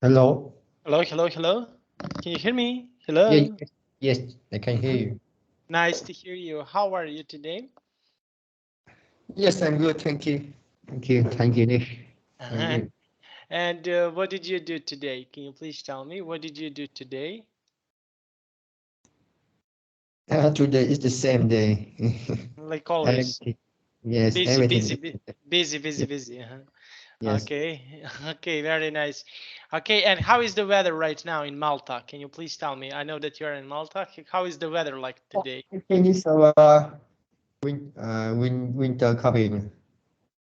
Hello. Hello, hello, hello. Can you hear me? Yes, Hello. yes, I can hear Mhm. you. Nice to hear you. How are you today? Yes, I'm good. Thank you. Thank you, Nick. I'm Uh-huh. good. And what did you do today? Can you please tell me what did you do today? Today is the same day. Like always. Everything, yes, Busy, everything. busy, busy, busy, Yes, busy. yes. Okay, okay, very nice. Okay, and how is the weather right now in Malta? Can you please tell me? I know that you're in Malta. How is the weather like today? I think it's our winter coming.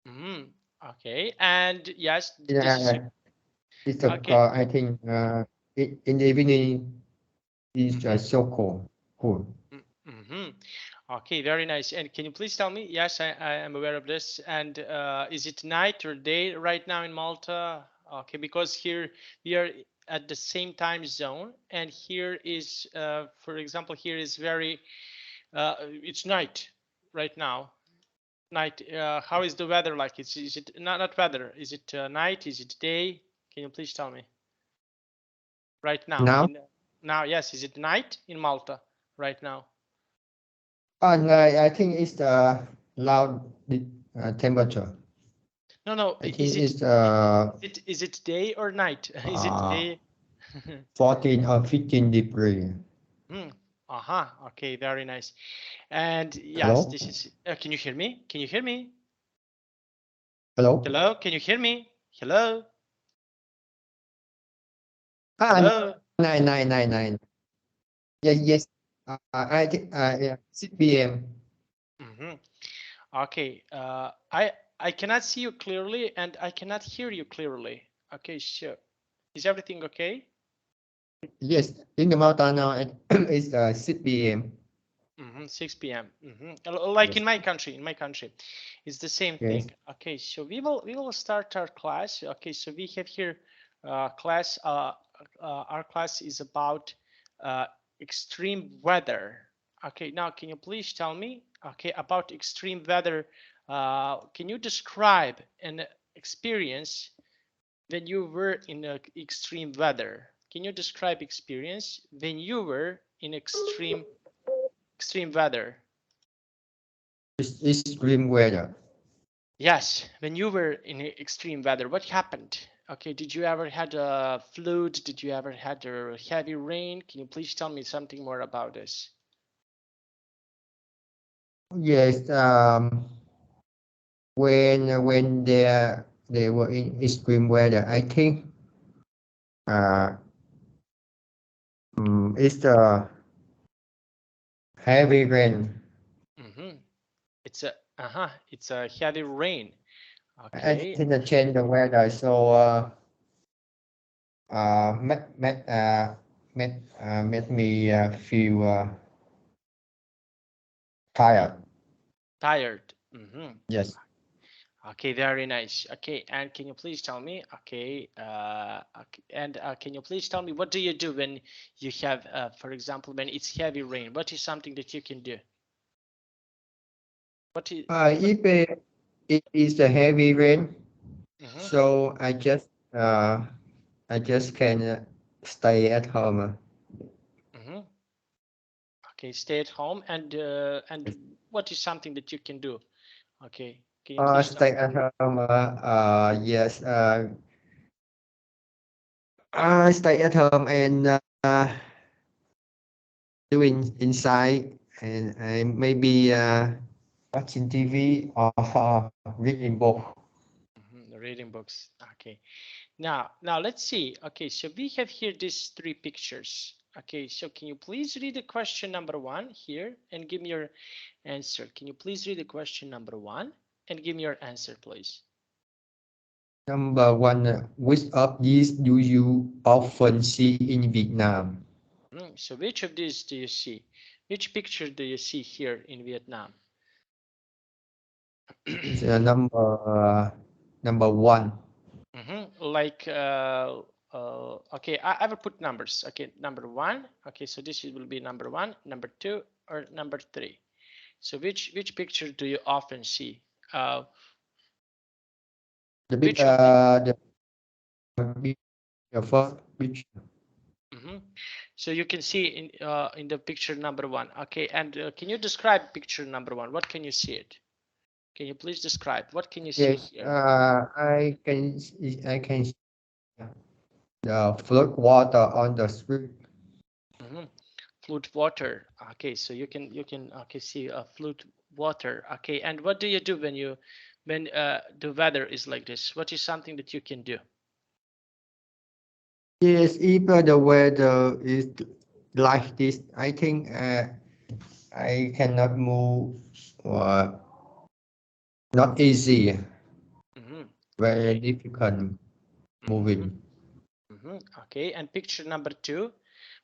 Mm, okay, and yes, this is Yeah, it's okay. I think in the evening it's Mm-hmm. so cold. Cool. Mm-hmm. Okay, very nice. And can you please tell me? Yes, I am aware of this. And is it night or day right now in Malta? Okay, because here we are at the same time zone, and here is, for example, here is it's night right now. Night. How is the weather like? Is it not weather? Is it night? Is it day? Can you please tell me right now? Now, Now, yes. Is it night in Malta right now? and I think it's the loud temperature. No, no. I think it's Is it day or night? Is it uh day? 14 or 15 degree. Hmm. Uh-huh. Okay, very nice. And yes, Hello? this is. Can you hear me? Can you hear me? Hello? Hello? Can you hear me? Hello? Ah, Hello? 9. Yes, yes. I think yeah, 6 p.m. Mm-hmm. Okay. I cannot see you clearly, and I cannot hear you clearly. Okay, sure. Is everything okay? Yes, in the mountain now it's 6 p.m. 6 p.m. Like Yes, in my country, it's the same yes. thing. Okay, so we will start our class. Okay, so we have here class. Our class is about uh, extreme weather. Okay, now can you please tell me? Okay, about extreme weather. Can you describe an experience when you were in extreme weather? Can you describe experience when you were in extreme weather? It's extreme weather. Yes, when you were in extreme weather, what happened? Okay, did you ever had a flood? Did you ever had a heavy rain? Can you please tell me something more about this? Yes, when they were in extreme weather, I think uh it's the heavy rain. Mm-hmm. It's a heavy rain. I Okay. think the change the weather so uh make make uh make me feel tired. Tired. Mm-hmm. Yes. Okay, very nice. Okay, and can you please tell me? Okay, okay, and can you please tell me what do you do when you have, for example, when it's heavy rain? What is something that you can do? What is what? If it is a heavy rain, Mm-hmm. so I just can stay at home. Mm-hmm. Okay, stay at home and what is something that you can do? Okay, can you please tell Stay at home. Yes. I stay at home and doing inside, and I maybe watching TV or reading book. reading books? Okay, now let's see. Okay, so we have here these three pictures. Okay, so can you please read the question number one here and give me your answer? Can you please read the question number one and give me your answer, please? Number one, which of these do you often see in Vietnam? So which of these do you see? Which picture do you see here in Vietnam? It's number one. Like okay, I will put numbers. Okay, number one. Okay, so this will be number one, number two, or number three. So which picture do you often see? The big Which of the the big The first picture. So you can see in the picture number 1. Okay, and can you describe picture number 1? What can you see it? Can you please describe? What can you see Yes, here? I can see the flood water on the street. Flood water. Okay, so you can okay see a flood water. Okay, and what do you do when the weather is like this? What is something that you can do? Yes, if the weather is like this, I think I cannot move. Uh, Not easy. Very Okay. difficult moving. Okay, and picture number 2.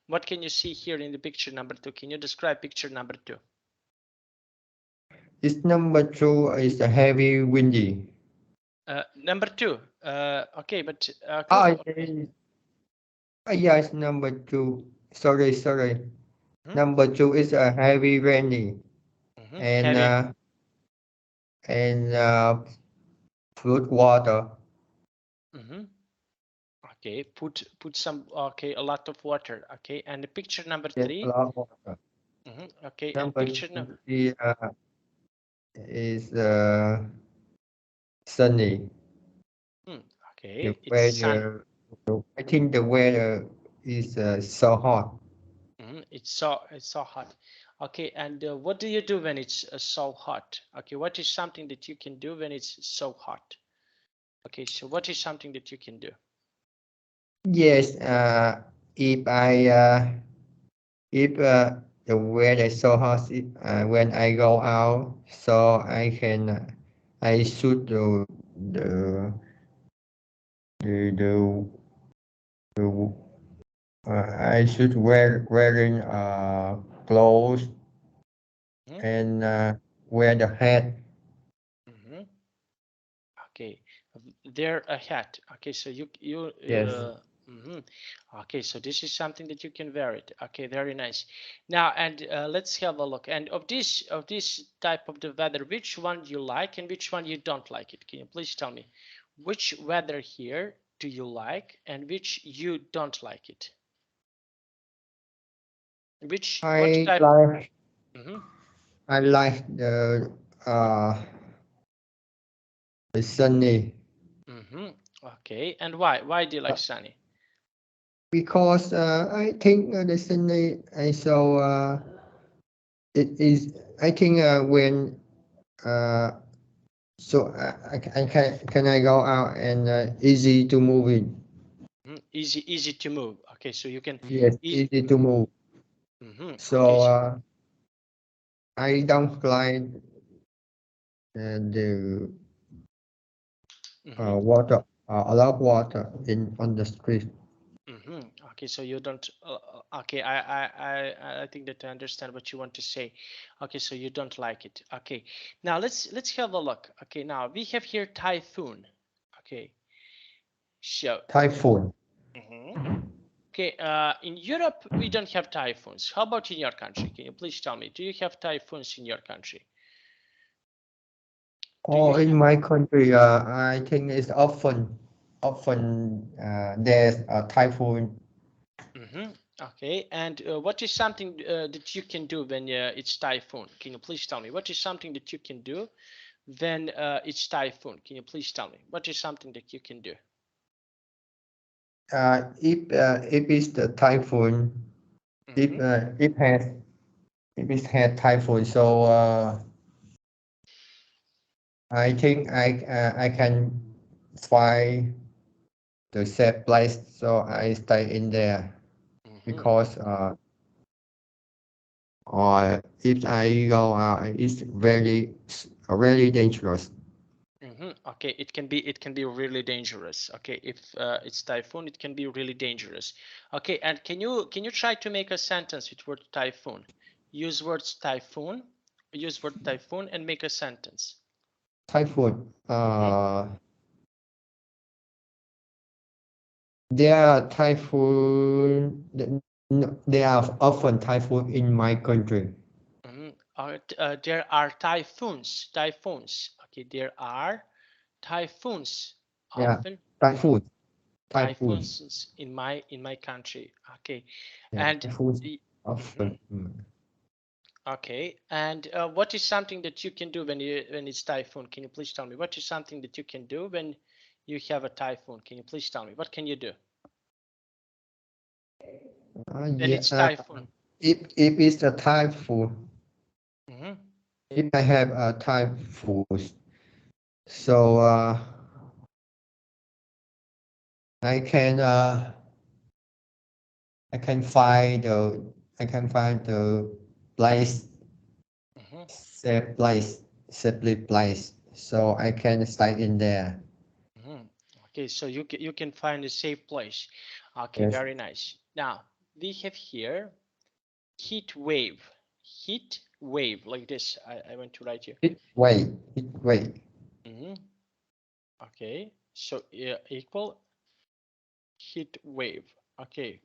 What can you see here in the picture number 2? Can you describe picture number 2? This number 2 is a heavy windy. Number 2. Okay, but Ah, okay. yes, number 2. Sorry. Hmm? Number 2 is a heavy rainy and Heavy. and flood water. Okay, put some okay a lot of water. Okay, and the picture number Yes, a 3. lot of water. Okay, and Number picture number 3 is sunny. The okay, it's sun. weather, I think the weather is so hot. It's so hot. Okay, and what do you do when it's so hot? Okay, what is something that you can do when it's so hot? Okay, so what is something that you can do? Yes, if if the weather is so hot, when I go out, so I can I should the the, the I should wearing clothes and wear the hat. Mm-hmm. Okay, there a hat. Okay, so you Yes. okay, so this is something that you can wear it. Okay, very nice. Now and let's have a look. And of this type of the weather, which one you like and which one you don't like it? Can you please tell me which weather here do you like and which you don't like it? Which what I type? like Mm-hmm. I like the sunny Okay, and why? Why do you like sunny? because I think the sunny I saw it is I think when uh, so I can I go out and easy to move in. Easy to move. Okay, so you can Yes, easy. easy to move. Okay, So so I don't like the water, a lot of water in on the street. Okay, so you don't. Okay, I think that I understand what you want to say. Okay, so you don't like it. Okay, now let's have a look. Okay, now we have here typhoon. Okay, so Typhoon. okay, in Europe we don't have typhoons. How about in your country? Can you please tell me? Do you have typhoons in your country? Do you Or in have? my country, I think it's often there's a typhoon. Okay, and what is something that you can do when it's typhoon? Can you please tell me? What is something that you can do when it's typhoon? Can you please tell me? What is something that you can do? If it's the typhoon, if it has if it had typhoon, so I think I can find the safe place, so I stay in there because or if I go out, it's really dangerous. Okay, it can be really dangerous. Okay, if it's typhoon, it can be really dangerous. Okay, and can you try to make a sentence with word typhoon? Use words typhoon, use word typhoon, and make a sentence. Typhoon. Mm-hmm. There are typhoon. There are often typhoon in my country. There are typhoons. Typhoons. Okay, there are typhoons Yeah, often. typhoon. typhoons in my country. Okay, Yeah, and typhoons often. okay, and what is something that you can do when it's typhoon? Can you please tell me what is something that you can do when you have a typhoon? Can you please tell me what can you do when Yeah, it's typhoon? if it's a typhoon, if I have a typhoon, so I can I can find the I can find the place safely place, so I can stay in there. Okay, so you can find a safe place. Okay, Yes. very nice. Now we have here heat wave. Heat wave like this. I want to write here. Heat wave. Okay, so equal heat wave. Okay,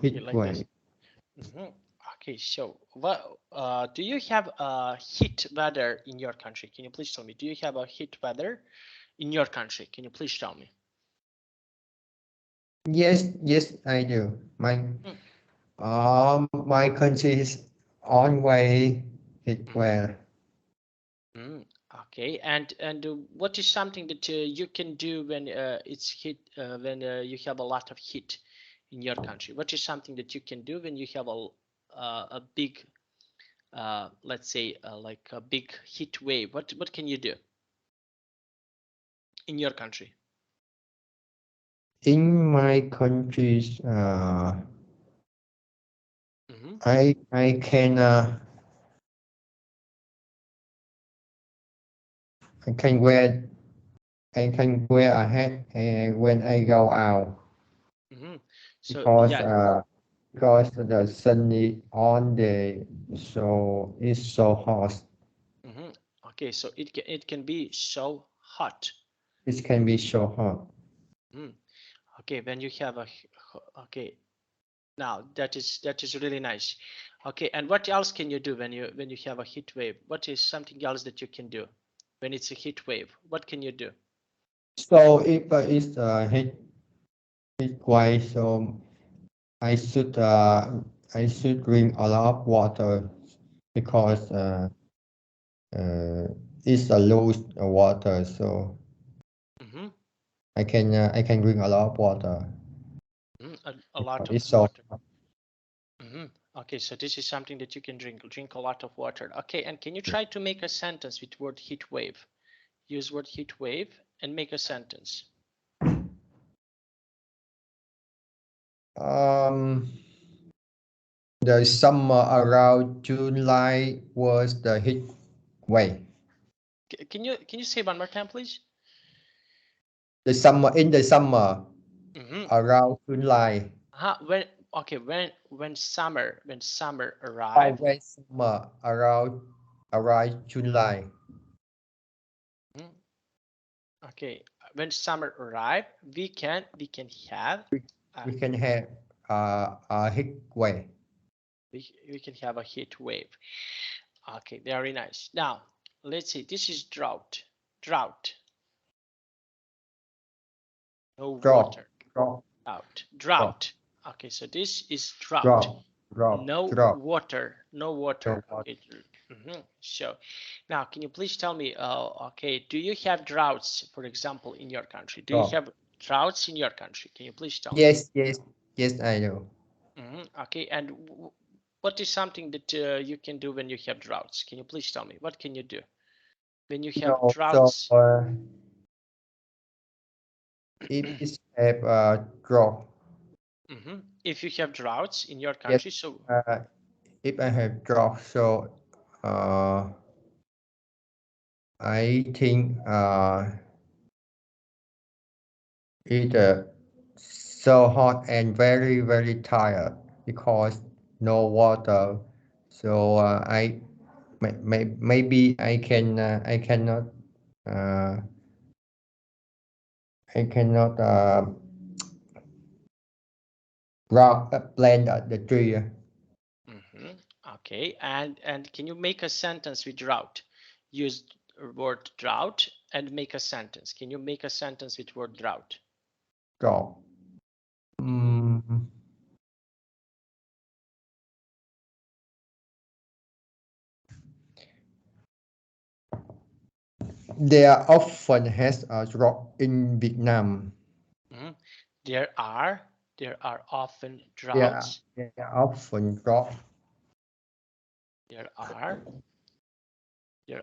Heat like this. wave. Okay, so what do you have a heat weather in your country? Can you please tell me? Do you have a heat weather in your country? Can you please tell me? Yes, I do. My country is always heat wave. Okay, and what is something that you can do when it's heat when you have a lot of heat in your country? What is something that you can do when you have a big let's say like a big heat wave? What can you do in your country? In my country, I can I can wear a hat when I go out So because yeah. the sun is on the so it's so hot. Okay, so it can be so hot. It can be so hot. Okay, when you have a okay, now that is really nice. Okay, and what else can you do when you have a heat wave? What is something else that you can do when it's a heat wave? What can you do? So if it's heat wave, so I should drink a lot of water because it's a loose water, so I can drink a lot of water. A lot of It's so water. Okay, so this is something that you can drink a lot of water. Okay, and can you try to make a sentence with word heat wave? Use word heat wave and make a sentence. The summer around July was the heat wave. Can you say one more time, please? The summer around July. When okay, when summer Oh, arrive. when summer around July. Okay, when summer arrive, we can have We can have a heat wave. we can have a heat wave. Okay, very nice. Now let's see. This is drought. Drought. No Drop, water. drop, drop, Drought. Okay, so this is drought. drop, drop, No drop. water. No water. No water. Okay. So now, can you please tell me? Okay, do you have droughts, for example, in your country? Do you Drop. have droughts in your country? Can you please tell me? Yes, I know. Okay, and what is something that you can do when you have droughts? Can you please tell me? What can you do when you have No, so droughts? if it's have a drop, If you have droughts in your yes, country, so if I have drop, so uh, I think it's so hot and very tired because no water. So maybe uh, I cannot plant the tree. okay, and can you make a sentence with drought? Use word drought and make a sentence. Can you make a sentence with word drought? Drop. There often has a drought in Vietnam. There are often There droughts. are often drought. There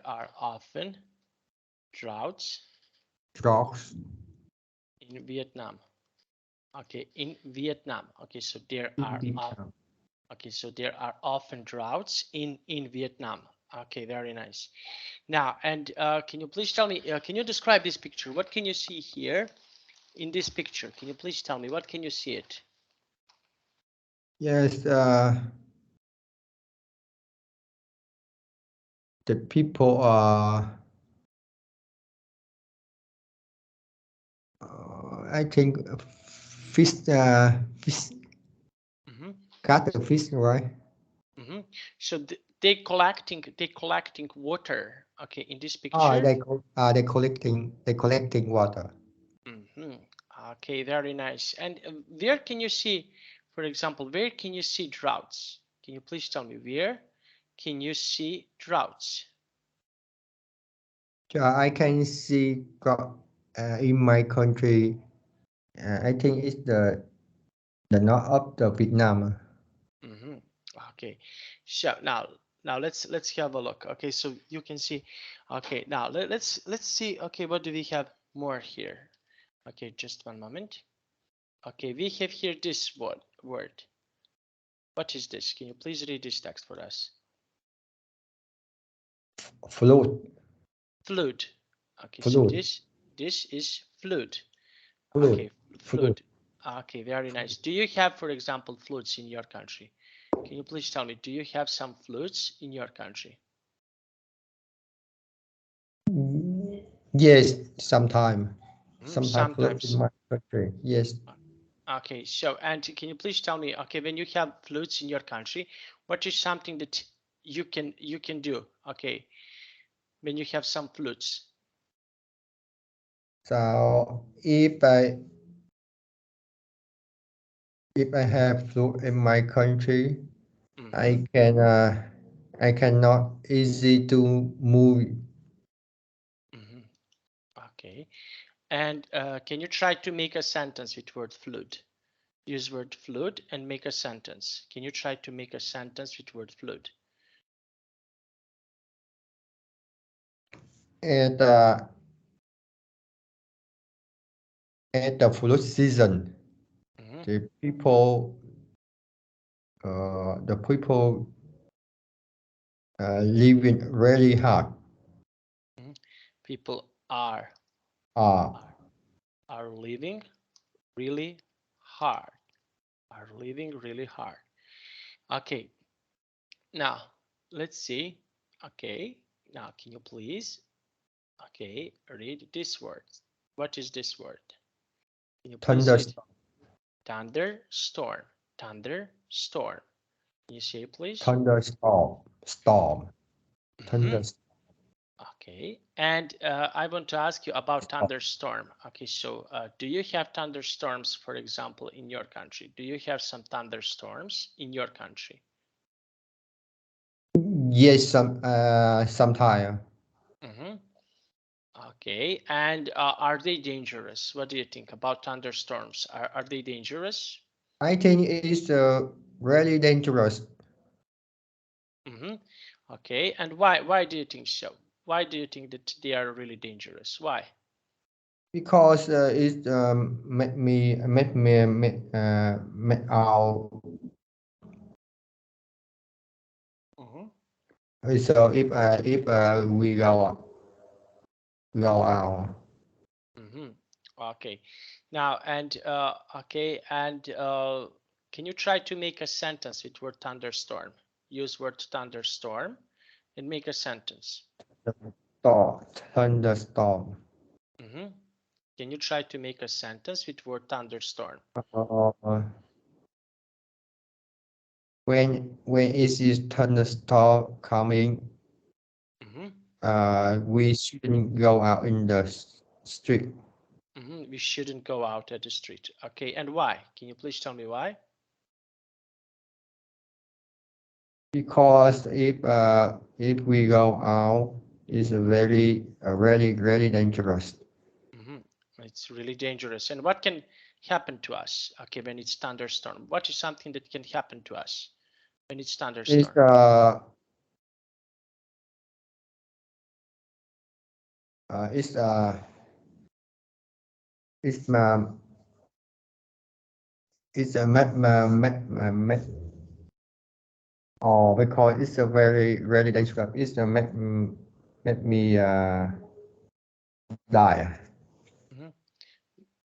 are often droughts Droughts. in Vietnam. Okay, in Vietnam. Okay, so there in are Vietnam. okay, so there are often droughts in Vietnam. Okay, very nice. Now, and can you please tell me? Can you describe this picture? What can you see here in this picture? Can you please tell me what can you see it? Yes. The people are. I think fish. Fish. Got the fish, right? So they collecting water. Okay, in this picture. They collecting water. Okay, very nice. And where can you see, for example, where can you see droughts? Can you please tell me where can you see droughts? I can see in my country. I think it's the north of the Vietnam. Okay, so now let's have a look. Okay, so you can see. Okay, now let's see. Okay, what do we have more here? Okay, just one moment. Okay, we have here this word. What is this? Can you please read this text for us? Flood. Flood. Okay, Flood. so this is flood. Flood. Okay, flood. Okay, very nice. Do you have, for example, floods in your country? Can you please tell me, do you have some floods in your country? Yes, sometimes. Sometimes. In my country. Yes. Okay, so and can you please tell me, okay, when you have floods in your country, what is something that you can do? Okay, when you have some floods. So if I have flood in my country, I cannot easy to move. Okay, and can you try to make a sentence with word flood? Use word flood and make a sentence. Can you try to make a sentence with word flood? At the flood season, the people living really hard. People are living really hard. Are living really hard. Okay. Now let's see. Okay. Now can you please read this word? What is this word? Can you please read? Thunderstorm. Thunderstorm. Can you say please? Thunderstorm. Thunderstorm. Okay, and I want to ask you about thunderstorm. Okay, so do you have thunderstorms, for example, in your country? Do you have some thunderstorms in your country? Yes, sometime. Okay, and are they dangerous? What do you think about thunderstorms? Are they dangerous? I think it's really dangerous. Okay, and why do you think so? Why do you think that they are really dangerous? Why? Because it make our. So if we go out. Okay, now and okay, and can you try to make a sentence with word thunderstorm? Use word thunderstorm and make a sentence. Thunderstorm. Can you try to make a sentence with word thunderstorm? When is this thunderstorm coming? We shouldn't go out in the street. We shouldn't go out at the street. Okay, and why? Can you please tell me why? Because if we go out, it's very dangerous. It's really dangerous. And what can happen to us? Okay, when it's thunderstorm, what is something that can happen to us when it's thunderstorm? It's a because it's a very dangerous. It's a make me die.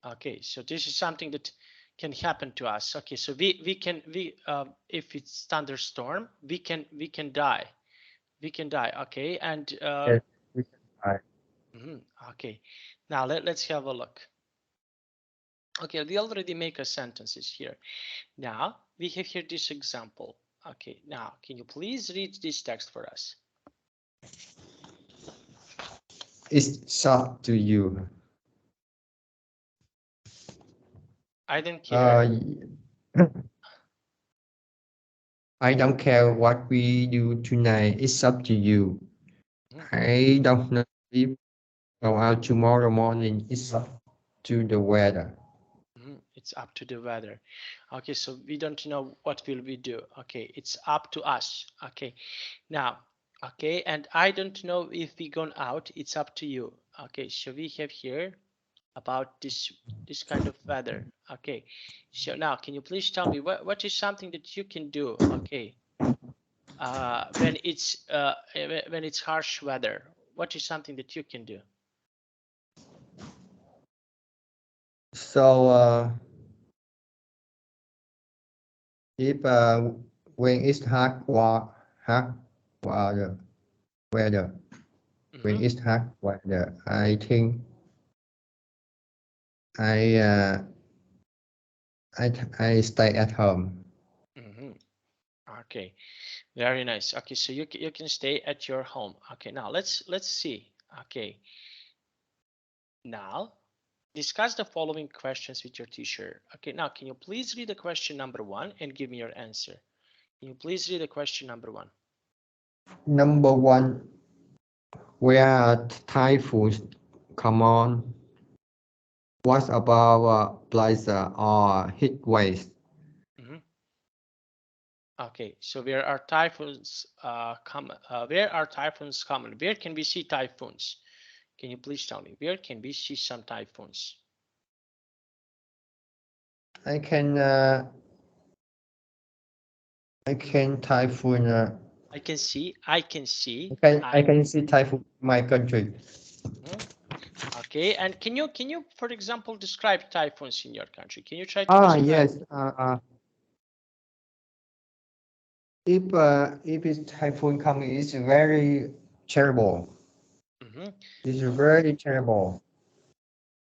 Okay, so this is something that can happen to us. Okay, so we can if it's thunderstorm, we can die. We can die. Okay, and Yes, we can die. okay, now let's have a look. Okay, we already make a sentences here. Now we have here this example. Okay, now can you please read this text for us? It's up to you. I don't care. I don't care what we do tonight. It's up to you. I don't know if go out tomorrow morning. It's up to the weather. It's up to the weather. Okay, so we don't know what will we do. Okay, it's up to us. Okay, now, okay, and I don't know if we gone out. It's up to you. Okay, so we have here about this kind of weather. Okay, so now can you please tell me what is something that you can do? Okay, when it's harsh weather, what is something that you can do? So if when it's hot weather, when it's hot weather, I think I stay at home. Okay, very nice. Okay, so you can stay at your home. Okay, now let's see. Okay, now discuss the following questions with your teacher. Okay, now can you please read the question number 1 and give me your answer? Can you please read the question number 1? Number 1, where typhoons come on? What about blizzard or heat waves? Okay, so where are typhoons common? Where are typhoons common? Where can we see typhoons? Can you please tell me where can we see some typhoons? I can typhoon. I can see. I can see typhoon in my country. Okay, and can you for example describe typhoons in your country? Can you try to describe? Yes. If it's typhoon coming, it's very terrible. It's very terrible.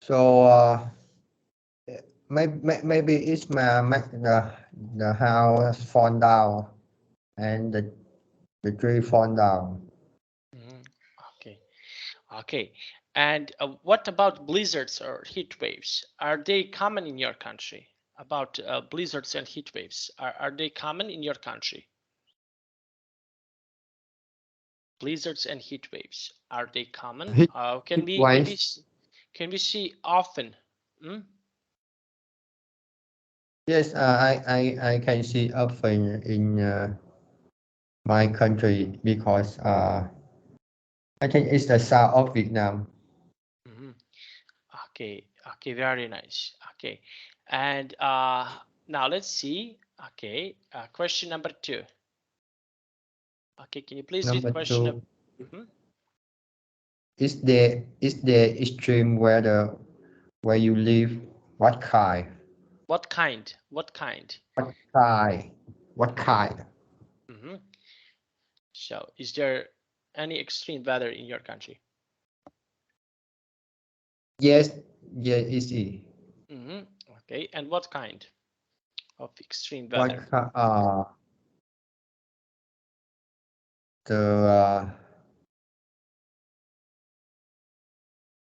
So maybe it's the house fall down and the tree fall down. Okay, and what about blizzards or heat waves? Are they common in your country? About blizzards and heat waves, are they common in your country? Blizzards and heat waves, are they common? Can we see often? Yes, I can see often in my country because I think it's the south of Vietnam. Okay, very nice. Okay, and now let's see. Okay, question number 2. Okay, can you please read question? Is the extreme weather where you live? What kind? What kind? What kind? What kind? So, is there any extreme weather in your country? Yes, it's it. Okay, and what kind of extreme weather?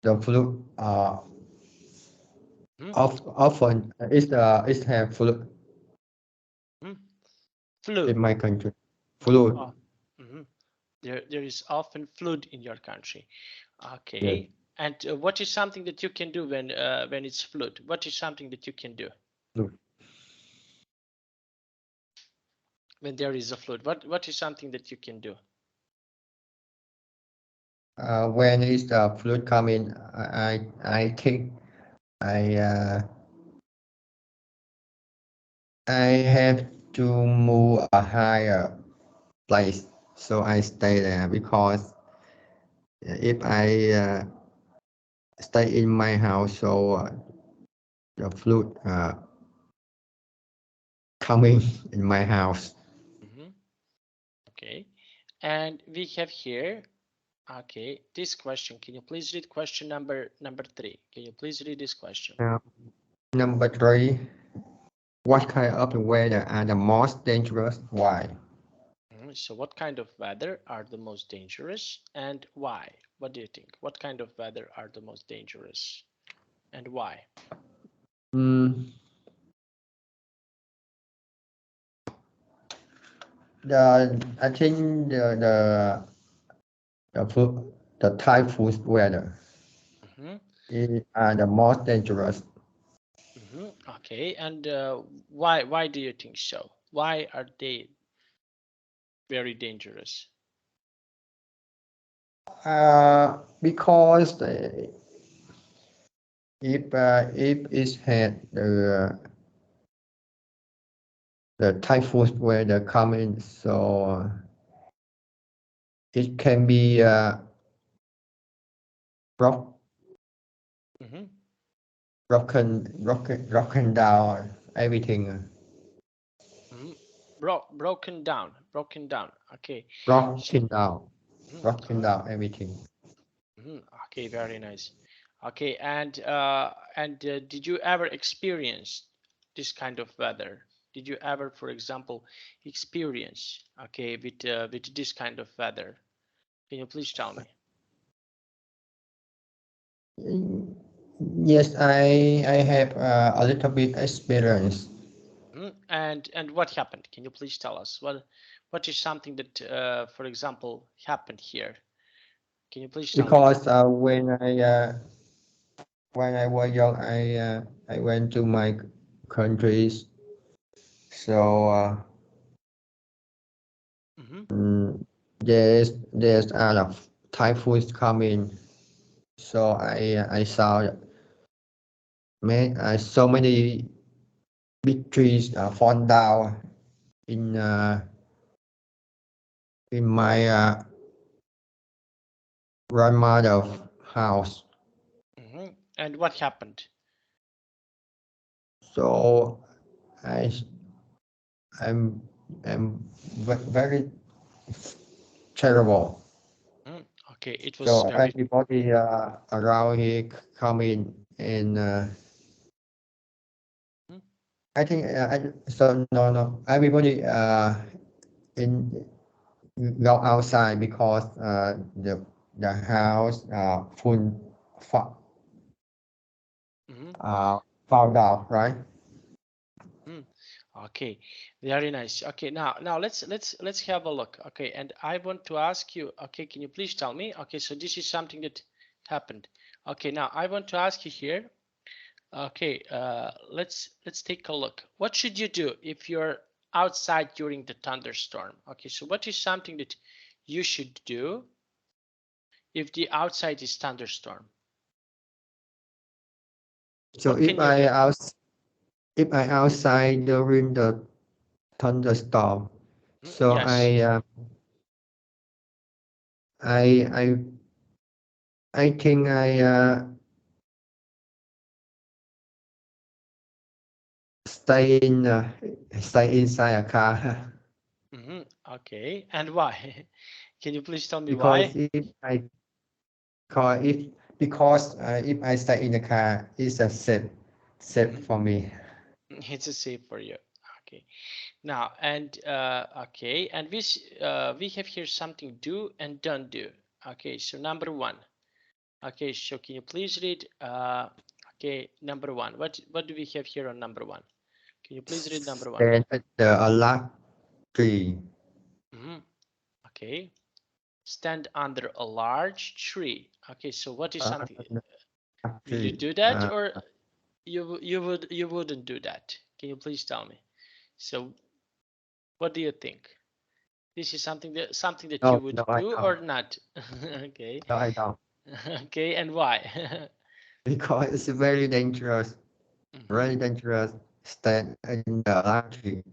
The flu Often it's have flood Flood. in my country. Flood. Oh, there is often flood in your country. Okay. Yes. And what is something that you can do when it's flood? What is something that you can do when there is a flood? What is something that you can do? When is the flood coming, I think I have to move a higher place, so I stay there because if I stay in my house, so the flood coming in my house. Okay. And we have here, okay, this question. Can you please read question number 3? Can you please read this question? Number 3. What kind of weather are the most dangerous? Why? So what kind of weather are the most dangerous and why? What do you think? What kind of weather are the most dangerous and why? I think the typhoon weather are the most dangerous. Okay, and why do you think so? Why are they very dangerous? Because if it had the typhoon weather coming, so it can be broken down everything. Broken down. Okay. Broken down everything. Okay, very nice. Okay, and did you ever experience this kind of weather? Did you ever, for example, experience with this kind of weather? Can you please tell me? Yes, I have a little bit experience. And what happened? Can you please tell us? What is something that, for example, happened here? Can you please tell me? Because when I was young, I went to my countries, so there's a lot of typhoons coming, so I saw so many big trees fall down in my grandmother's house. And what happened? So I'm very terrible. Okay, it was So very. everybody around here coming and I think so no everybody in go outside because the house full fall down, right? Okay, very nice. Okay, now let's have a look. Okay, and I want to ask you. Okay, can you please tell me? Okay, so this is something that happened. Okay, now I want to ask you here. Okay, let's take a look. What should you do if you're outside during the thunderstorm? Okay, so what is something that you should do if the outside is thunderstorm? So What can you do? if I outside during the thunderstorm, so Yes. I I think stay stay inside a car Okay, and why? Can you please tell me because why? if I stay in the car, it's a safe for me. It's a safe for you. Okay. Now, and okay, and we have here something do and don't do. Okay, so number 1. Okay, so can you please read Okay, number one. What do we have here on number one? Can you please read number one? Stand under a large tree. Okay. Stand under a large tree. Okay, so what is something? Will you do that, or you wouldn't do that? Can you please tell me? So, what do you think? This is something that you would do or not? Okay. No, I don't. Okay, and why? Because it's very dangerous. Very dangerous. Stand in the large tree.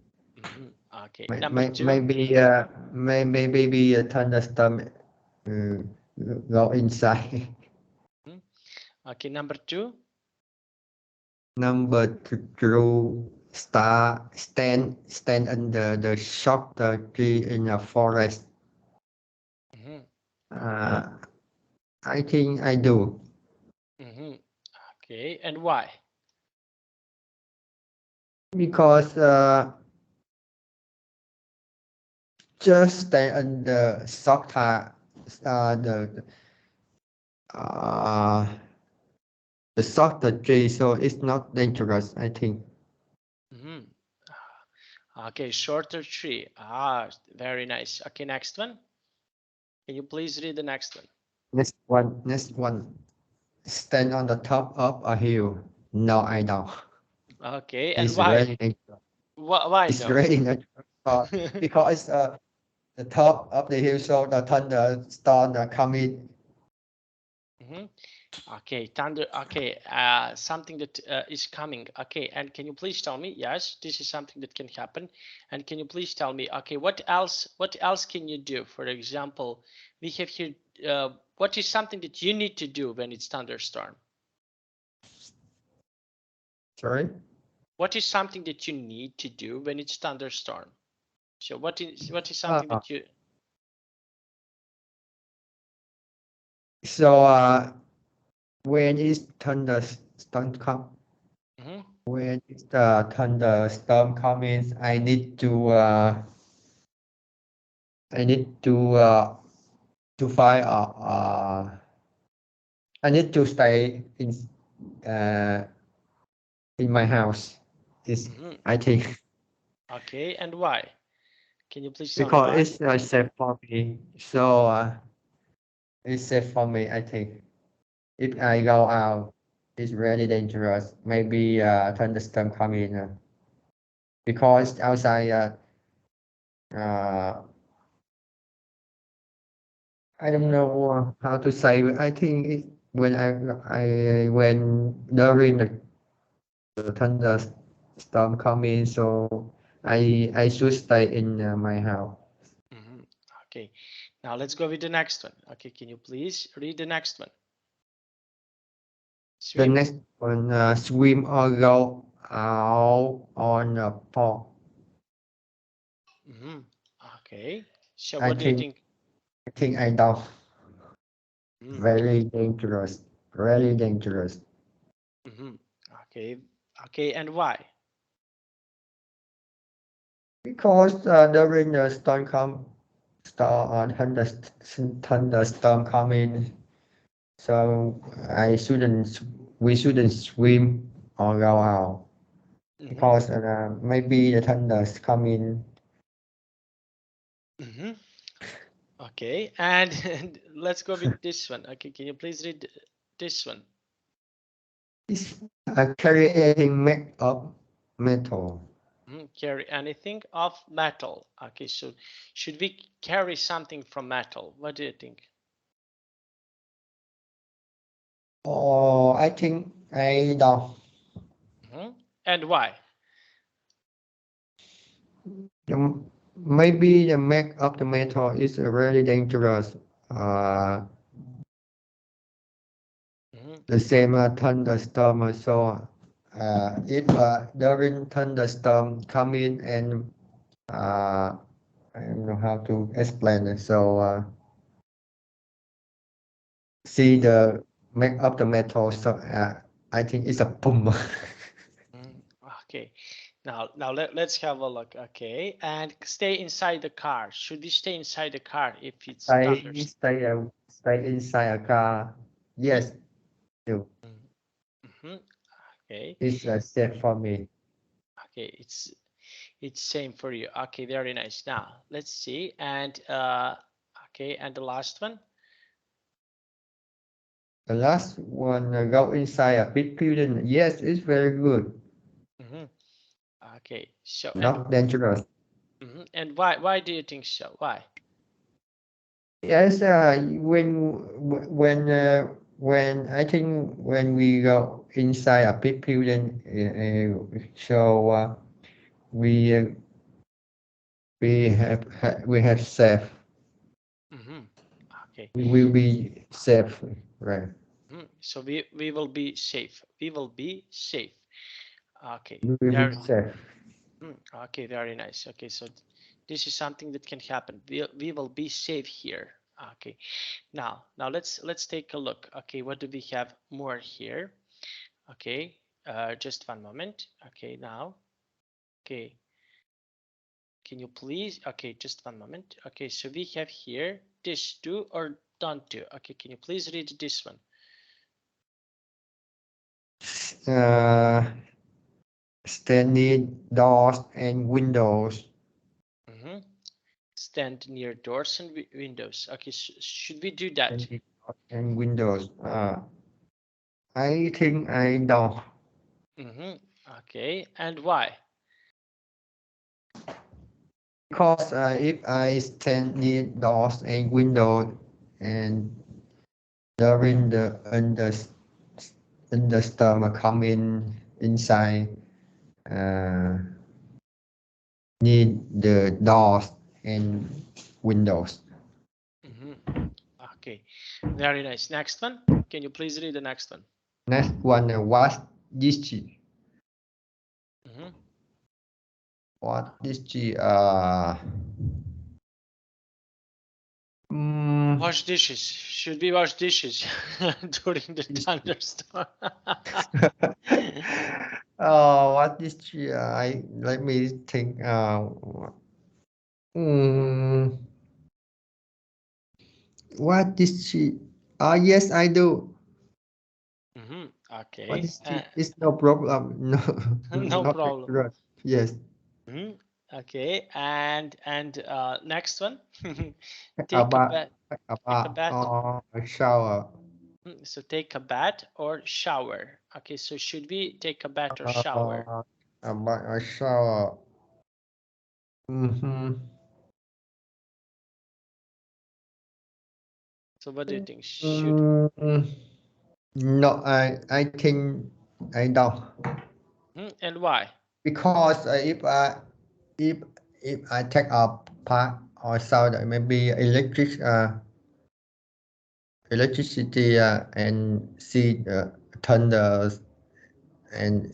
Okay. Number two. Maybe a thunderstorm go inside. Okay, number two. Number two, stand under the shock the tree in a forest. I think I do. Okay, and why? Because just stand under shock the shock the tree, so it's not dangerous, I think. Okay, shorter tree. Very nice. Okay, next one. Can you please read the next one? Next one. Stand on the top of a hill. No, I don't. Okay, and It's why? really dangerous. Why It's no? really dangerous because the top of the hill, so the thunderstorm coming. Okay, thunder. Okay, something that is coming. Okay, and can you please tell me? Yes, this is something that can happen. And can you please tell me? Okay, what else? What else can you do? For example, we have here. What is something that you need to do when it's thunderstorm? Sorry. What is something that you need to do when it's thunderstorm? So what is something that you? So when is thunderstorm come? When is the thunderstorm coming? I need to find I need to stay in my house. I think. Okay, and why? Can you please tell me Because why? it's safe for me. So it's safe for me, I think. If I go out, it's really dangerous. Maybe thunderstorm coming because outside I don't know how to say. I think when during the thunderstorm coming, so I should stay in my house. Okay, now let's go with the next one. Okay, can you please read the next one? The next one, swim or go out on a pond. Okay, so what do you think? I think I don't. Very dangerous. Really dangerous. Okay, and why? Because during the thunderstorm coming, so we shouldn't swim or go out because maybe the thunder's coming. Okay, and let's go with this one. Okay, can you please read this one? It's carry anything made of metal. Carry anything of metal. Okay, so should we carry something from metal? What do you think? Oh, I think I don't. And why? Maybe the make of the metal is really dangerous. The same thunderstorm. So if during thunderstorm come in and I don't know how to explain it. So see the make of the metal. So I think it's a boom. Okay, now let's have a look. Okay, and stay inside the car. Should we stay inside the car if it's thunderstorm? Stay inside a car. Yes, do. Okay. It's safe for me. Okay, it's same for you. Okay, very nice. Now let's see. And okay, and the last one. The last one, go inside a big building. Yes, it's very good. Mm-hmm. Okay, so Not dangerous. and why do you think so? Why? Yes, when I think when we go inside a big building, so we uh, we have safe. Mm-hmm. Okay. We will be safe, right? So we will be safe. We will be safe. Okay, We will be there. safe. Okay, very nice. Okay, so this is something that can happen. We will be safe here. Okay, now let's take a look. Okay, what do we have more here? Okay, just one moment. Okay, now. Okay, can you please? Okay, just one moment. Okay, so we have here this do or don't do. Okay, can you please read this one? Uh, Standing doors and windows Stand near doors and windows. Okay, should we do that? standing doors and windows. I think I don't Okay, and why? because if I stand near doors and windows and during the thunderstorm coming inside, uh, need the doors and windows. Okay, very nice. Next one. Can you please read the next one? Next one, what this? What this? Wash dishes. Should we wash dishes during the thunderstorm? What is I let me think. Mm, what is she? Yes, I do. What Okay, is she? It's no problem. No, no not problem. dangerous. Yes. Okay, and next one. Take a Take a bath. bath. Take a Take a bath bath. or a shower. So take a bath or shower. Okay, so should we take a bath or shower? A bath or shower. Mm-hmm. So what do you think? Should Mm, no, I think I don't. and why? Because if if I take a part or sound maybe electricity and see the thunders and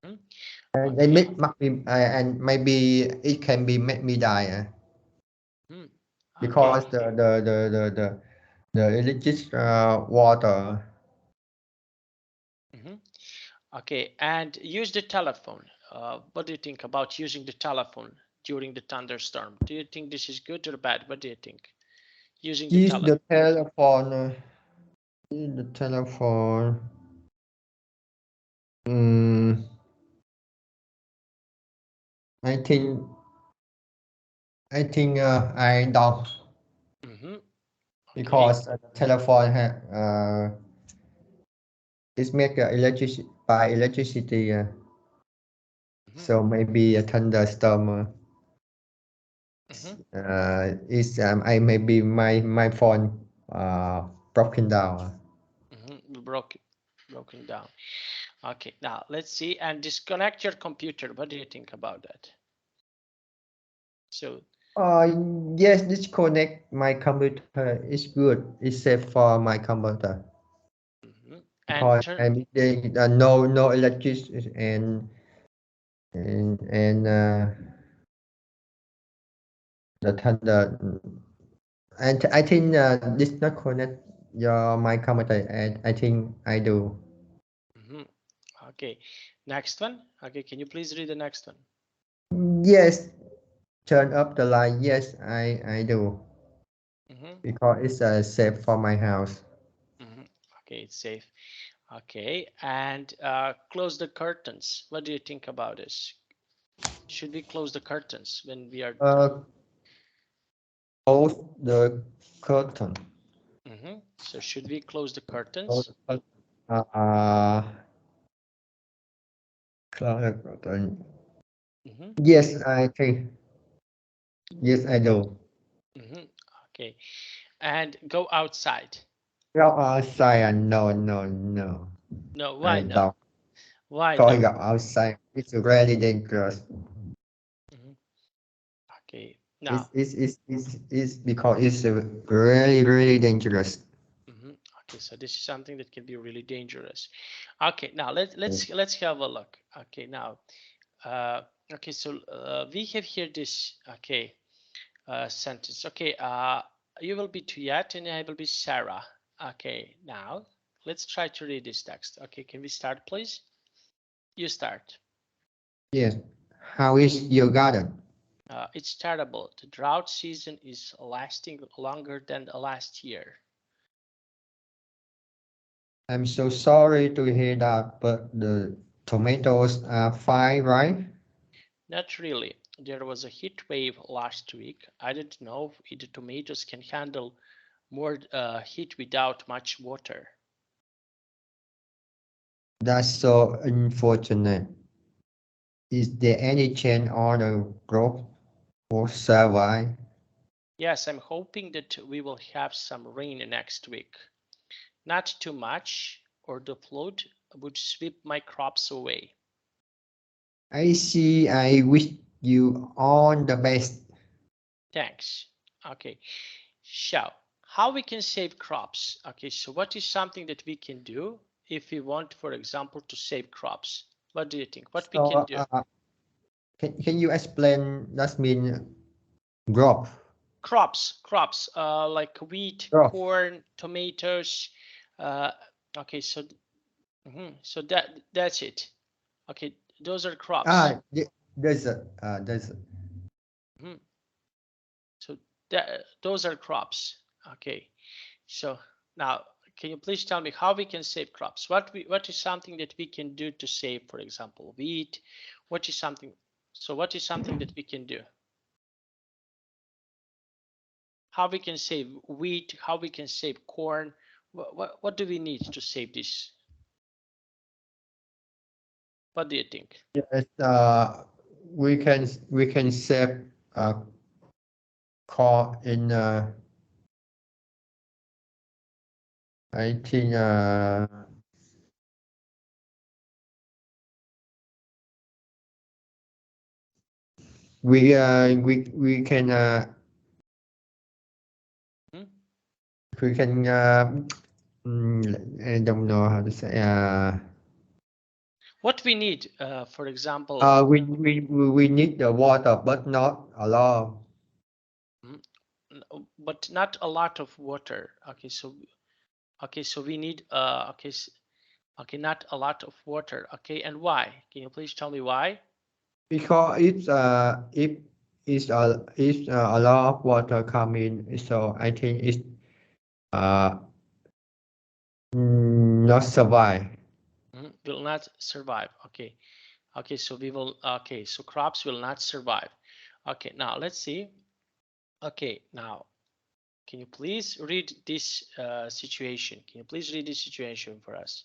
they Okay. make me and maybe it can be make me die Okay. because the electric water. Okay. And use the telephone. What do you think about using the telephone during the thunderstorm? Do you think this is good or bad? What do you think? Using the Use telephone. the telephone. Use the telephone. Mm, I think I don't Okay. because the telephone is made by electricity. So maybe a thunderstorm is I maybe my phone broken down. Broken down. Okay. Now let's see and disconnect your computer. What do you think about that? So Yes, disconnect my computer is good. It's safe for my computer and because turn. I mean, no electricity and the thunder. And I think this not connect your my computer. And I think I do. Okay. Next one. Okay. Can you please read the next one? Yes, turn up the light. Yes, I do because it's safe for my house. Okay, it's safe. Okay, and close the curtains. What do you think about this? Should we close the curtains when we are? Close the curtain. So should we close the Close curtains? the curtain. Close the curtain. Yes, I think. Yes, I do. Okay, and go outside. Go outside. No, no, no. No, I why no? don't. Why Because no? go outside. It's really dangerous. Okay, now. It's because it's really, really dangerous. Okay, so this is something that can be really dangerous. Okay, now let's have a look. Okay, now, okay, so we have here this sentence. Okay, you will be Tuyat and I will be Sarah. Okay, now let's try to read this text. Okay, can we start, please? You start. Yes. How is your garden? It's terrible. The drought season is lasting longer than the last year. I'm so sorry to hear that, but the tomatoes are fine, right? Not really. There was a heat wave last week. I didn't know if the tomatoes can handle more heat without much water. That's so unfortunate. Is there any chance on the crop will survive? Yes, I'm hoping that we will have some rain next week. Not too much, or the flood would sweep my crops away. I see. I wish you all the best. Thanks. Okay, so how we can save crops? Okay, so what is something that we can do if we want, for example, to save crops? What do you think? What we can So, do? can you explain that mean crop? Crops like wheat, Crop. corn, tomatoes. uh, okay, so so that's it. Okay, those are crops. There's a Mhm. So those are crops. Okay, so now can you please tell me how we can save crops? What is something that we can do to save, for example, wheat? What is something, so what is something that we can do? How we can save wheat, how we can save corn? What do we need to save this? What do you think? yes. We can save corn in I think we can Hmm? we can I don't know how to say What we need, for example, we need the water but not a lot. mm, but not a lot of water. Okay, so we need okay, not a lot of water. Okay, and why? Can you please tell me why? Because if a lot of water come in, so I think it's uh not survive. Will not survive. Okay, so we will. Okay, so crops will not survive. Okay, now let's see. Okay, now can you please read this situation? Can you please read this situation for us?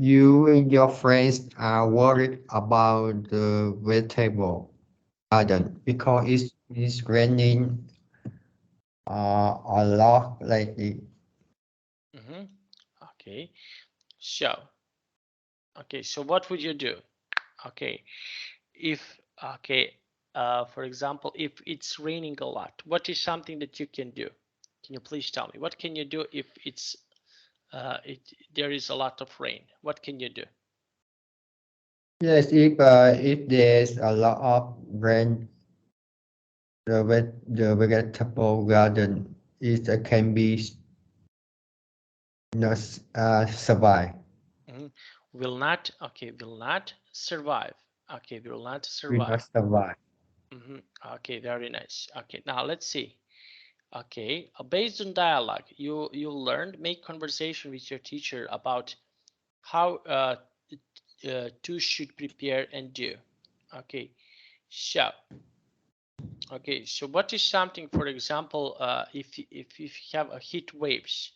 You and your friends are worried about the vegetable garden because it's raining a lot lately. Okay, so so what would you do? Okay, if for example, if it's raining a lot, what is something that you can do? Can you please tell me what can you do if it's there is a lot of rain? What can you do? Yes, if there's a lot of rain, the vegetable garden is can be not survive. Will not. Okay, will not survive. Okay, will not Will survive. not survive. Okay, very nice. Okay, now let's see. Okay, based on dialogue, you learned make conversation with your teacher about how two should prepare and do. Okay, so what is something, for example, if you have a heat waves,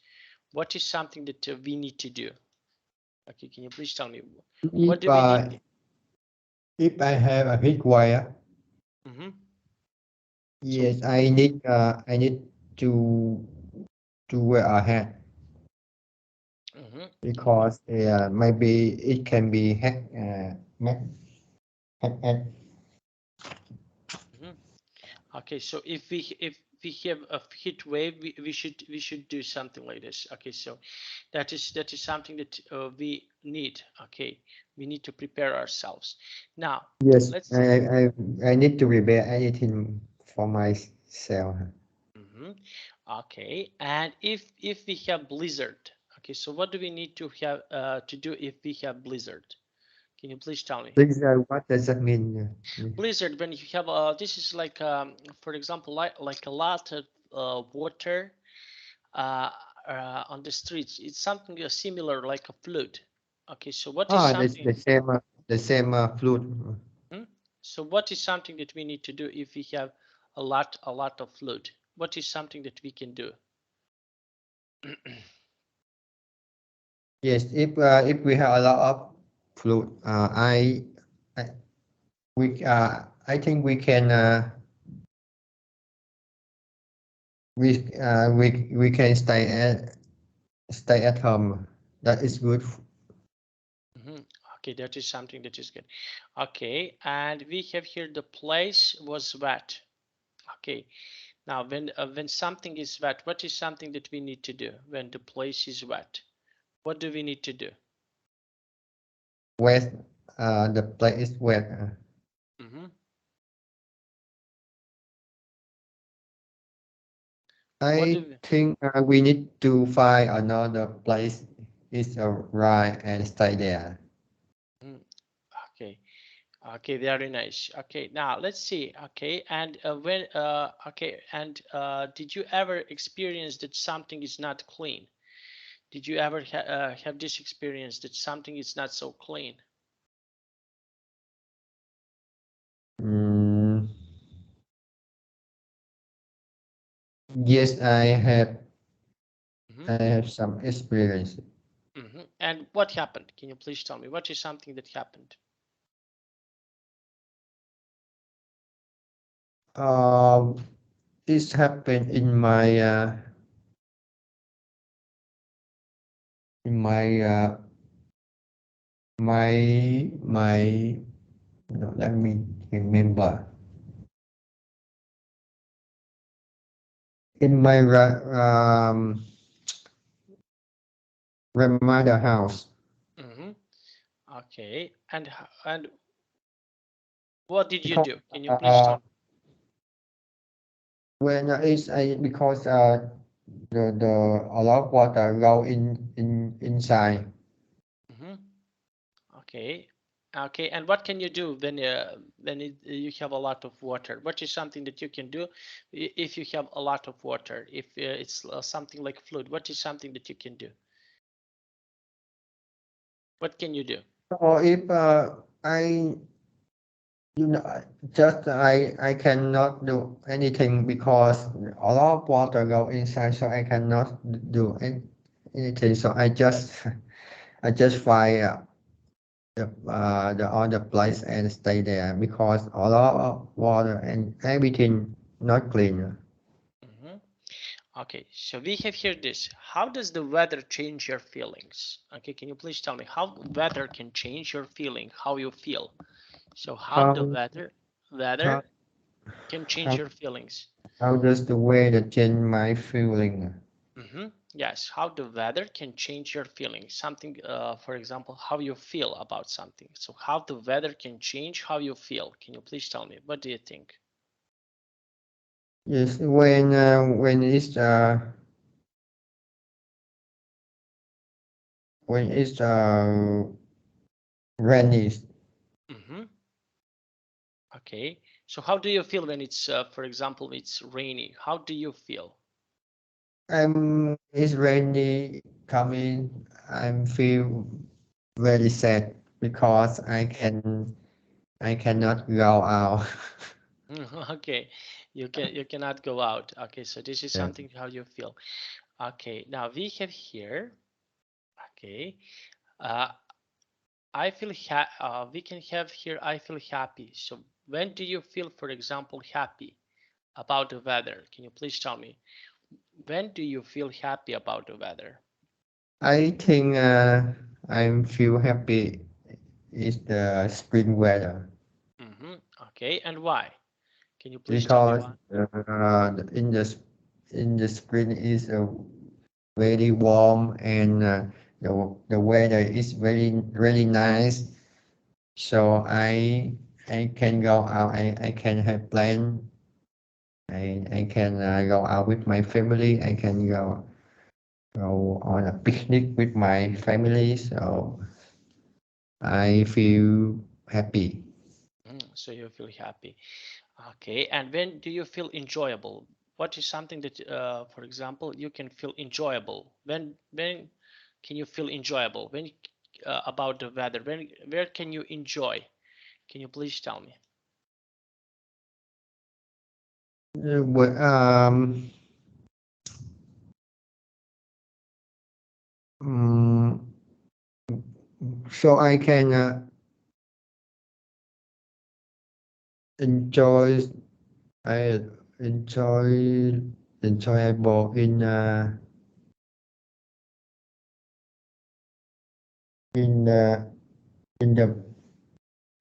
what is something that we need to do? Okay, can you please tell me what If do we need? if I have a heat wire, yes, I need to wear a hat because maybe it can be hacked. Hacked. Okay, so if we have a heat wave, we should do something like this. Okay, so that is something that we need. Okay, we need to prepare ourselves. Now, Yes, let's. I need to prepare anything for myself. Okay, and if we have blizzard, okay, so what do we need to have to do if we have blizzard? Can you please tell me? What does that mean? Blizzard, when you have this is like for example, like a lot of water uh, on the streets. It's something similar like a flood. Okay, so what is something? The same flute. So what is something that we need to do if we have a lot of flood? What is something that we can do? Yes, if we have a lot of flute, I I think we can we can stay at home. That is good. Okay, that is something that is good. Okay, and we have here the place was wet. Okay, now when something is wet, what is something that we need to do when the place is wet? What do we need to do? Wet, the place is wet. I think we need to find another place. Is right and stay there. Okay. Okay, very nice. Okay, now let's see. Okay, and did you ever experience that something is not clean? Did you ever have this experience that something is not so clean? Yes, I have some experience. And what happened? Can you please tell me what is something that happened? This happened in my my no, let me remember. In my grandmother house. Okay, and what did you do? Can you please tell me? When because the a lot of water go inside. Okay. Okay, and what can you do when you have a lot of water? What is something that you can do if you have a lot of water? If it's something like flood, what is something that you can do? What can you do? Or if I you know just I cannot do anything because a lot of water go inside, so I cannot do anything. So I just find the other place and stay there because a lot of water and everything not clean. Okay, so we have here this. How does the weather change your feelings? Okay, can you please tell me how weather can change your feeling, how you feel? So how the How weather how can change how, your feelings? how does the weather change my feeling? Yes, how the weather can change your feelings. Something, for example, how you feel about something. So how the weather can change how you feel. Can you please tell me? What do you think? Yes, when it's rainy. Okay. So how do you feel when it's, for example, it's rainy? How do you feel? It's rainy coming. I'm feel very sad because I cannot go out. Okay, you cannot go out. Okay, so this is Yeah. something how you feel. Okay, now we have here. Okay, uh, we can have here. I feel happy. So when do you feel, for example, happy about the weather? Can you please tell me? When do you feel happy about the weather? I think I feel happy is the spring weather Okay, and why? Can you please tell me because why? in the spring is very warm and the weather is very nice. So I can go out. I can have plan. I can go out with my family. I can go on a picnic with my family. So I feel happy. So you feel happy. Okay, and when do you feel enjoyable? What is something that, for example, you can feel enjoyable? When can you feel enjoyable? When about the weather? Where can you enjoy? Can you please tell me? Uh, wh- Um, mm, so I can enjoy. I enjoy enjoyable in in the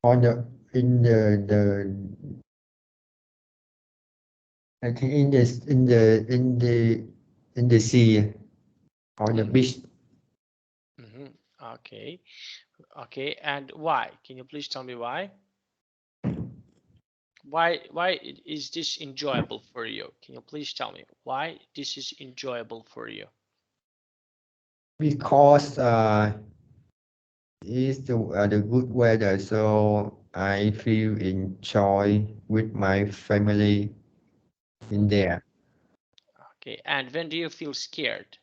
on the in I think in the sea on the Mm-hmm. beach. Mm-hmm. Okay. Okay. And why? Can you please tell me why? Is this enjoyable for you? Can you please tell me why this is enjoyable for you? Because it's the good weather, so I feel enjoy with my family in there. Okay. And when do you feel scared?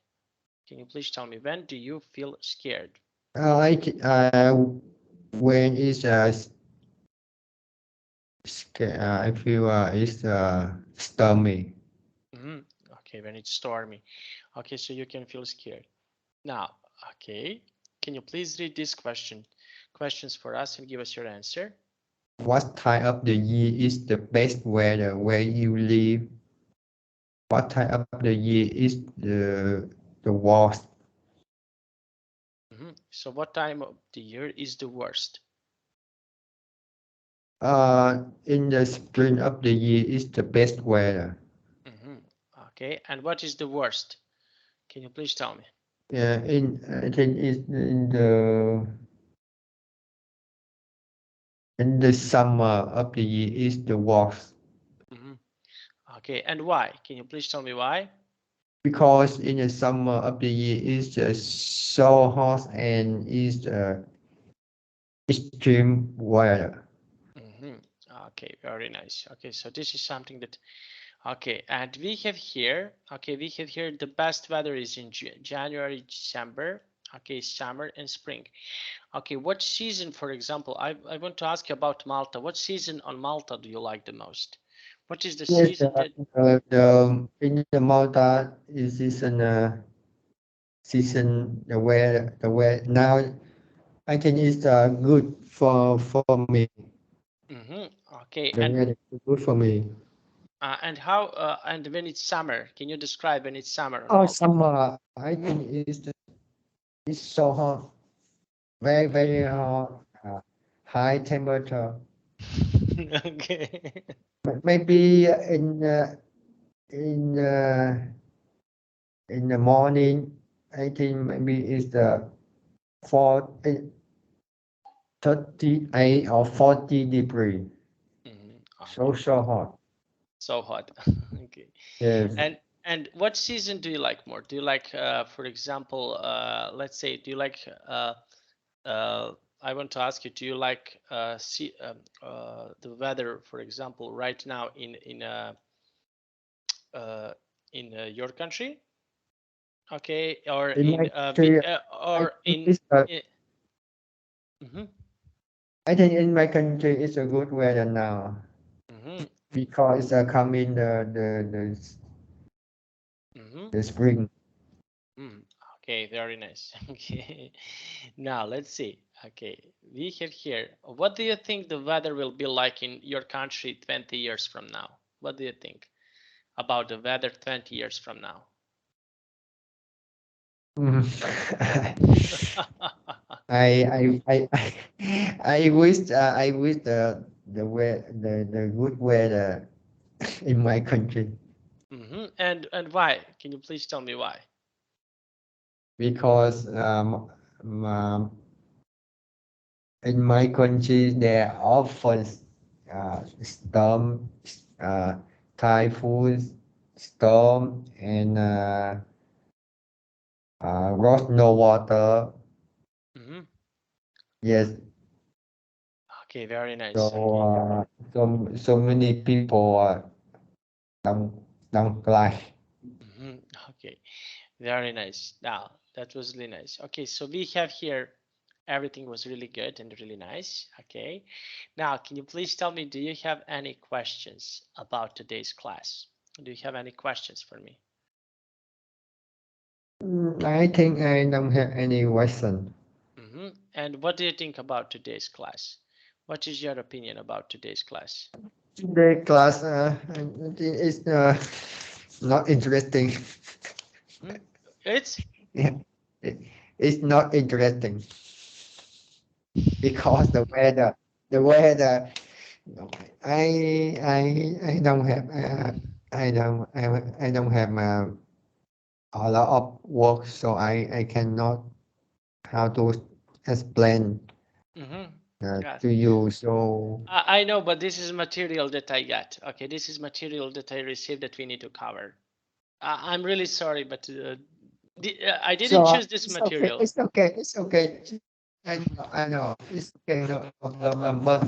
Can you please tell me when do you feel scared? When it's I feel it's stormy. Mm-hmm. Okay, when it's stormy. Okay, so you can feel scared. Now, okay, can you please read this questions for us and give us your answer? What time of the year is the best weather where you live? What time of the year is the worst? So what time of the year is the worst? In the spring of the year is the best weather. hmm Okay, and what is the worst? Can you please tell me? Yeah, I think it's in the summer of the year is the worst hmm Okay, and why? Can you please tell me why? because in the summer of the year is just so hot and is extreme weather. hmm Okay, very nice. Okay, so this is something that, okay, and we have here, okay, we have here the best weather is in January, December, okay, summer and spring. Okay, what season, for example, I want to ask you about Malta. What season on Malta do you like the most? What is the Yes, season that, the in the Malta is season the weather now I think it's good for me. hmm okay, The weather is good for me. and how, and when it's summer, can you describe when it's summer on Oh, Malta? summer I think it's so hot, very hot, high temperature. Okay. Maybe in uh, in the morning, I think maybe it's the 40, 38 or 40 degree. Okay, So hot. so hot. Okay. Yes. And what season do you like more? Do you like, for example, let's say, do you like, uh, I want to ask you, do you like the weather, for example, right now uh, in your country, okay, or In in my country, I or think it's in Mm-hmm. I think in my country it's a good weather now Mm-hmm. because coming Mm-hmm. the spring. Mm. Okay, very nice. Okay, now let's see. Okay, we have here. What do you think the weather will be like in your country 20 years from now? What do you think about the weather 20 years from now? Mm. I wish the good weather in my country Mm-hmm. And why? Can you please tell me why? because in my country there are often storm, uh, typhoons, storm, and lost no water. Mm-hmm. Yes, Okay, very so nice. Okay. so many people don't don't fly. Mm-hmm. Okay, very nice. Now that was really nice. Okay, so we have here everything was really good and really nice. Okay, now can you please tell me, do you have any questions about today's class? Do you have any questions for me? I think I don't have any question. Mm-hmm. And what do you think about today's class? What is your opinion about today's class? The class is not interesting. Hmm? It's Yeah, it, it's not interesting because the weather. I don't have I don't have a lot of work, so I cannot how to explain mm-hmm. Yeah. to you. So I know, but this is material that I got. Okay, this is material that I received that we need to cover. I'm really sorry, but I didn't so choose this it's okay. material. It's okay. It's okay. I know. It's okay. No problem. But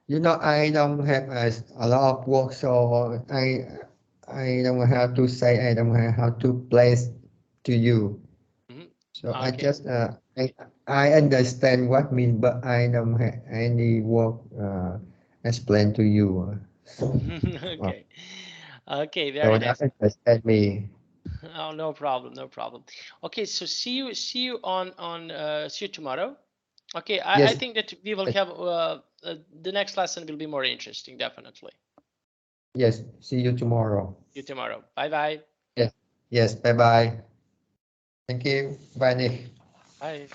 you know, I don't have a lot of work, so I don't have to say. I don't have how to place to you. Mhm. So I Okay. just I understand what mean, but I don't have any work explain to you. Uh, Okay. Okay, so very that nice. understand me. Oh, no problem, no problem. Okay, so see you tomorrow. Okay, I Yes, think that we will have the next lesson will be more interesting, definitely. yes. See you tomorrow. See you tomorrow. Bye bye. Yes, yes. Bye bye. Thank you. Bye, Nick. Bye.